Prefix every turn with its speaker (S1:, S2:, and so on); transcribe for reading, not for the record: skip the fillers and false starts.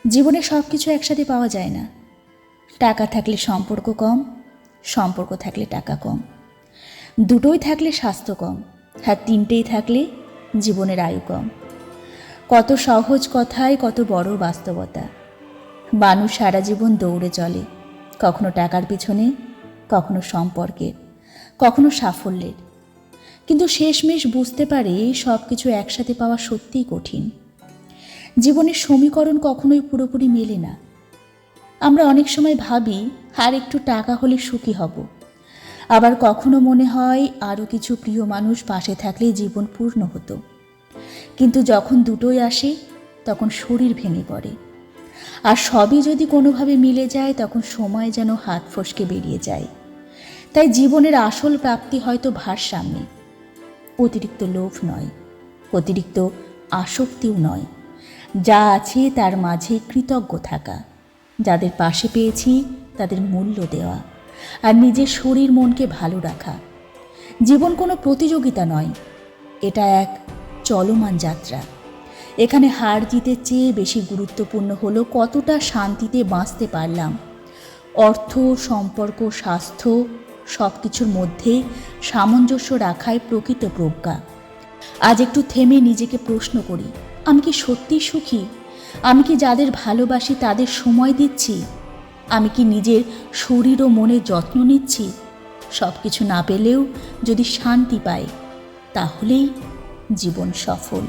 S1: জীবনে সব কিছু একসাথে পাওয়া যায় না। টাকা থাকলে সম্পর্ক কম, সম্পর্ক থাকলে টাকা কম, দুটোই থাকলে স্বাস্থ্য কম, আর তিনটেই থাকলে জীবনের আয়ু কম। কত সহজ কথায় কত বড় বাস্তবতা। মানুষ সারা জীবন দৌড়ে চলে, কখনো টাকার পিছনে, কখনো সম্পর্কের, কখনো সাফল্যের। কিন্তু শেষমেশ বুঝতে পারে সব কিছু একসাথে পাওয়া সত্যিই কঠিন। জীবনের সমীকরণ কখনোই পুরোপুরি মেলে না। আমরা অনেক সময় ভাবি আর একটু টাকা হলে সুখী হব, আবার কখনো মনে হয় আরও কিছু প্রিয় মানুষ পাশে থাকলে জীবন পূর্ণ হতো। কিন্তু যখন দুটোই আসে তখন শরীর ভেঙে পড়ে। আর সবই যদি কোনোভাবে মিলে যায় তখন সময় যেন হাত ফসকে বেরিয়ে যায়। তাই জীবনের আসল প্রাপ্তি হয়তো ভারসাম্যে, অতিরিক্ত লোভ নয়, অতিরিক্ত আসক্তিও নয়। যা আছে তার মাঝে কৃতজ্ঞ থাকা, যাদের পাশে পেয়েছি তাদের মূল্য দেওয়া, আর নিজের শরীর মনকে ভালো রাখা। জীবন কোনো প্রতিযোগিতা নয়, এটা এক চলমান যাত্রা। এখানে হার জিতের চেয়ে বেশি গুরুত্বপূর্ণ হলো কতটা শান্তিতে বাঁচতে পারলাম। অর্থ, সম্পর্ক, স্বাস্থ্য সব কিছুর মধ্যে সামঞ্জস্য রাখাই প্রকৃত প্রজ্ঞা। আজ একটু থেমে নিজেকে প্রশ্ন করি, আমি কি সত্যিই সুখী? আমি কি যাদের ভালোবাসি তাদের সময় দিচ্ছি? আমি কি নিজের শরীর ও মনের যত্ন নিচ্ছি? সব কিছু না পেলেও যদি শান্তি পাই, তাহলেই জীবন সফল।